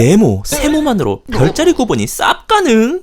네모, 세모만으로 별자리 구분이 쌉 가능?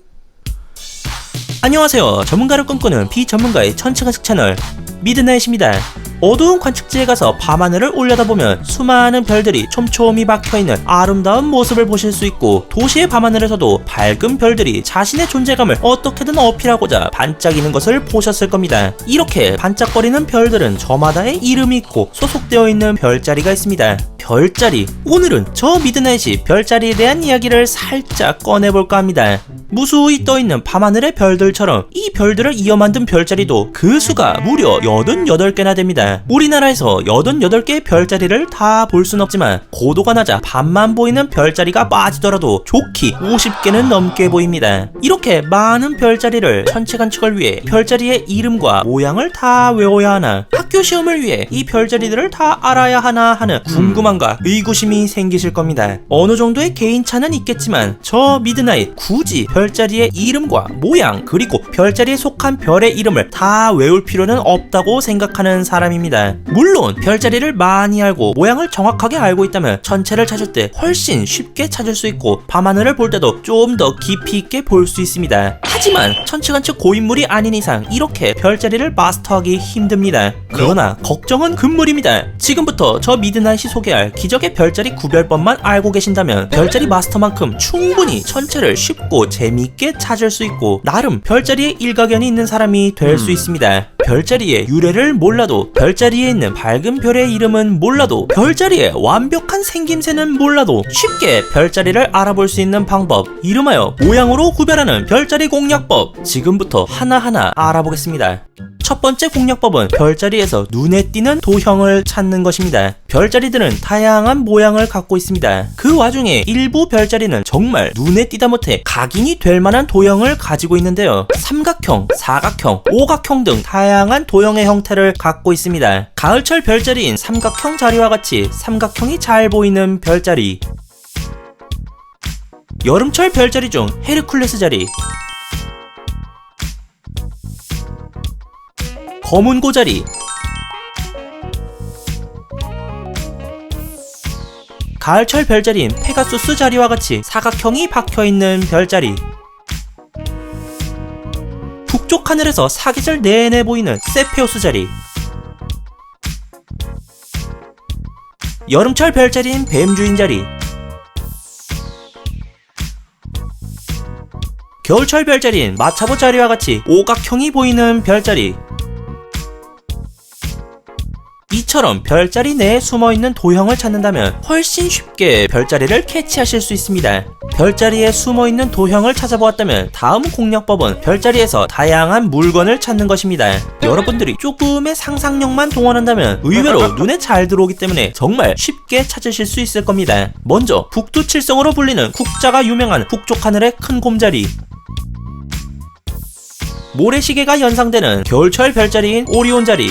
안녕하세요. 전문가를 꿈꾸는 비전문가의 천체관측 채널 미드나잇입니다. 어두운 관측지에 가서 밤하늘을 올려다보면 수많은 별들이 촘촘히 박혀있는 아름다운 모습을 보실 수 있고, 도시의 밤하늘에서도 밝은 별들이 자신의 존재감을 어떻게든 어필하고자 반짝이는 것을 보셨을 겁니다. 이렇게 반짝거리는 별들은 저마다의 이름이 있고 소속되어 있는 별자리가 있습니다. 별자리, 오늘은 저 미드나잇이 별자리에 대한 이야기를 살짝 꺼내볼까 합니다. 무수히 떠있는 밤하늘의 별들처럼 이 별들을 이어 만든 별자리도 그 수가 무려 88개나 됩니다. 우리나라에서 88개의 별자리를 다 볼 순 없지만 고도가 낮아 반만 보이는 별자리가 빠지더라도 좋기 50개는 넘게 보입니다. 이렇게 많은 별자리를 천체관측을 위해 별자리의 이름과 모양을 다 외워야 하나, 학교 시험을 위해 이 별자리들을 다 알아야 하나 하는 궁금함과 의구심이 생기실 겁니다. 어느 정도의 개인차는 있겠지만 저 미드나잇 굳이 별자리의 이름과 모양 그리고 별자리에 속한 별의 이름을 다 외울 필요는 없다고 생각하는 사람입니다. 물론 별자리를 많이 알고 모양을 정확하게 알고 있다면 천체를 찾을 때 훨씬 쉽게 찾을 수 있고 밤하늘을 볼 때도 좀 더 깊이 있게 볼 수 있습니다. 하지만 천체관측 고인물이 아닌 이상 이렇게 별자리를 마스터하기 힘듭니다. 그러나 걱정은 금물입니다. 지금부터 저 미드나잇이 소개할 기적의 별자리 구별법만 알고 계신다면 별자리 마스터만큼 충분히 천체를 쉽고 재미있게 찾을 수 있고 나름 별자리에 일가견이 있는 사람이 될 수 있습니다. 별자리의 유래를 몰라도, 별자리에 있는 밝은 별의 이름은 몰라도, 별자리의 완벽한 생김새는 몰라도 쉽게 별자리를 알아볼 수 있는 방법, 이름하여 모양으로 구별하는 별자리 공략법, 지금부터 하나하나 알아보겠습니다. 첫 번째 공략법은 별자리에서 눈에 띄는 도형을 찾는 것입니다. 별자리들은 다양한 모양을 갖고 있습니다. 그 와중에 일부 별자리는 정말 눈에 띄다 못해 각인이 될 만한 도형을 가지고 있는데요. 삼각형, 사각형, 오각형 등 다양한 도형의 형태를 갖고 있습니다. 가을철 별자리인 삼각형 자리와 같이 삼각형이 잘 보이는 별자리, 여름철 별자리 중 헤르큘레스 자리, 검은 고자리, 가을철 별자리인 페가수스 자리와 같이 사각형이 박혀있는 별자리, 북쪽 하늘에서 사계절 내내 보이는 세페우스 자리, 여름철 별자리인 뱀주인 자리, 겨울철 별자리인 마차보 자리와 같이 오각형이 보이는 별자리. 이처럼 별자리 내에 숨어있는 도형을 찾는다면 훨씬 쉽게 별자리를 캐치하실 수 있습니다. 별자리에 숨어있는 도형을 찾아보았다면 다음 공략법은 별자리에서 다양한 물건을 찾는 것입니다. 여러분들이 조금의 상상력만 동원한다면 의외로 눈에 잘 들어오기 때문에 정말 쉽게 찾으실 수 있을 겁니다. 먼저 북두칠성으로 불리는 국자가 유명한 북쪽 하늘의 큰 곰자리, 모래시계가 연상되는 겨울철 별자리인 오리온 자리,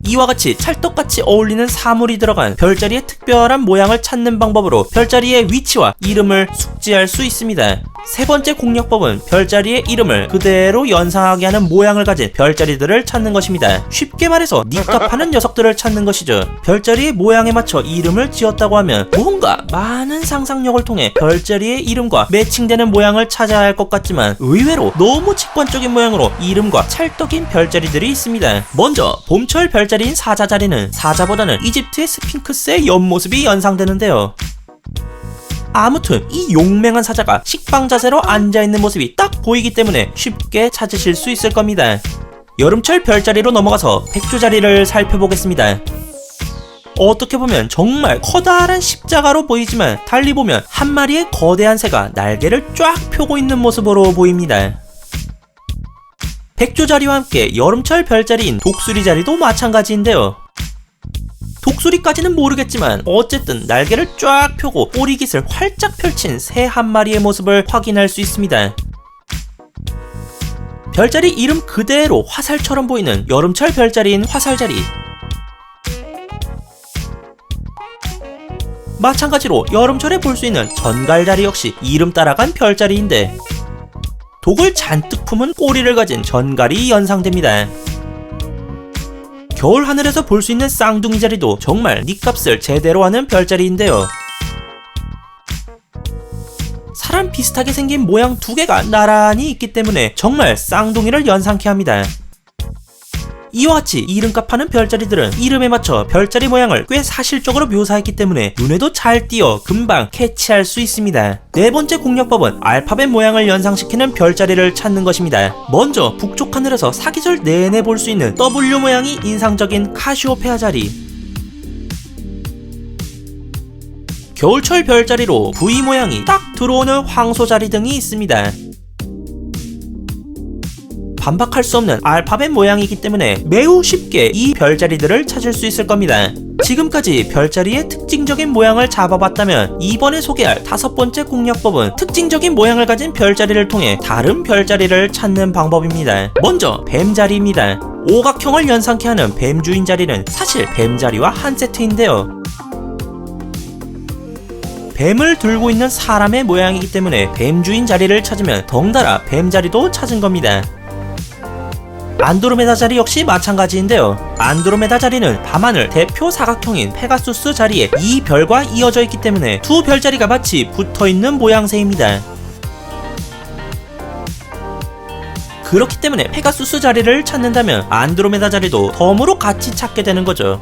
이와 같이 찰떡같이 어울리는 사물이 들어간 별자리의 특별한 모양을 찾는 방법으로 별자리의 위치와 이름을 숙지할 수 있습니다. 세 번째 공략법은 별자리의 이름을 그대로 연상하게 하는 모양을 가진 별자리들을 찾는 것입니다. 쉽게 말해서 닉값하는 녀석들을 찾는 것이죠. 별자리의 모양에 맞춰 이름을 지었다고 하면 뭔가 많은 상상력을 통해 별자리의 이름과 매칭되는 모양을 찾아야 할 것 같지만 의외로 너무 직관적인 모양으로 이름과 찰떡인 별자리들이 있습니다. 먼저 봄철 별자리인 사자 자리는 사자보다는 이집트의 스핑크스의 옆모습이 연상되는데요. 아무튼 이 용맹한 사자가 식빵 자세로 앉아있는 모습이 딱 보이기 때문에 쉽게 찾으실 수 있을 겁니다. 여름철 별자리로 넘어가서 백조 자리를 살펴보겠습니다. 어떻게 보면 정말 커다란 십자가로 보이지만 달리 보면 한 마리의 거대한 새가 날개를 쫙 펴고 있는 모습으로 보입니다. 백조 자리와 함께 여름철 별자리인 독수리 자리도 마찬가지인데요. 독수리까지는 모르겠지만 어쨌든 날개를 쫙 펴고 꼬리깃을 활짝 펼친 새 한 마리의 모습을 확인할 수 있습니다. 별자리 이름 그대로 화살처럼 보이는 여름철 별자리인 화살자리, 마찬가지로 여름철에 볼 수 있는 전갈자리 역시 이름 따라간 별자리인데 독을 잔뜩 품은 꼬리를 가진 전갈이 연상됩니다. 겨울 하늘에서 볼 수 있는 쌍둥이 자리도 정말 닉값을 제대로 하는 별자리인데요. 별처럼 비슷하게 생긴 모양 두 개가 나란히 있기 때문에 정말 쌍둥이를 연상케 합니다. 이와 같이 이름값 하는 별자리들은 이름에 맞춰 별자리 모양을 꽤 사실적으로 묘사했기 때문에 눈에도 잘 띄어 금방 캐치할 수 있습니다. 네 번째 공략법은 알파벳 모양을 연상시키는 별자리를 찾는 것입니다. 먼저 북쪽 하늘에서 사계절 내내 볼 수 있는 W 모양이 인상적인 카시오페아 자리, 겨울철 별자리로 V 모양이 딱 들어오는 황소 자리 등이 있습니다. 반박할 수 없는 알파벳 모양이기 때문에 매우 쉽게 이 별자리들을 찾을 수 있을 겁니다. 지금까지 별자리의 특징적인 모양을 잡아봤다면 이번에 소개할 다섯 번째 공략법은 특징적인 모양을 가진 별자리를 통해 다른 별자리를 찾는 방법입니다. 먼저 뱀자리입니다. 오각형을 연상케 하는 뱀주인 자리는 사실 뱀자리와 한 세트인데요. 뱀을 들고 있는 사람의 모양이기 때문에 뱀주인 자리를 찾으면 덩달아 뱀자리도 찾은 겁니다. 안드로메다 자리 역시 마찬가지인데요. 안드로메다 자리는 밤하늘 대표 사각형인 페가수스 자리에 이 별과 이어져 있기 때문에 두 별자리가 마치 붙어있는 모양새입니다. 그렇기 때문에 페가수스 자리를 찾는다면 안드로메다 자리도 덤으로 같이 찾게 되는 거죠.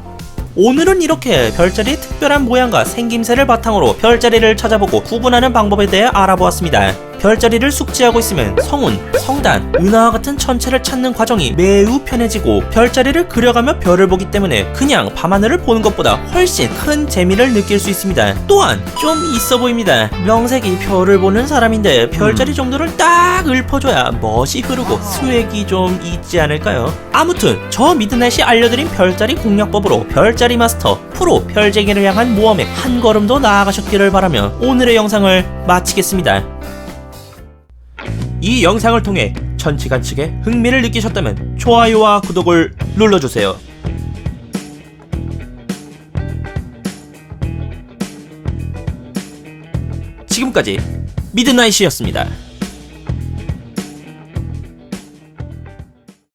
오늘은 이렇게 별자리의 특별한 모양과 생김새를 바탕으로 별자리를 찾아보고 구분하는 방법에 대해 알아보았습니다. 별자리를 숙지하고 있으면 성운, 성단, 은하와 같은 천체를 찾는 과정이 매우 편해지고 별자리를 그려가며 별을 보기 때문에 그냥 밤하늘을 보는 것보다 훨씬 큰 재미를 느낄 수 있습니다. 또한 좀 있어 보입니다. 명색이 별을 보는 사람인데 별자리 정도를 딱 읊어줘야 멋이 흐르고 스웩이 좀 있지 않을까요? 아무튼 저 미드나잇이 알려드린 별자리 공략법으로 별자리 마스터 프로 별쟁이를 향한 모험에 한 걸음 더 나아가셨기를 바라며 오늘의 영상을 마치겠습니다. 이 영상을 통해 천치관측에 흥미를 느끼셨다면 좋아요와 구독을 눌러주세요. 지금까지 미드나잇이었습니다.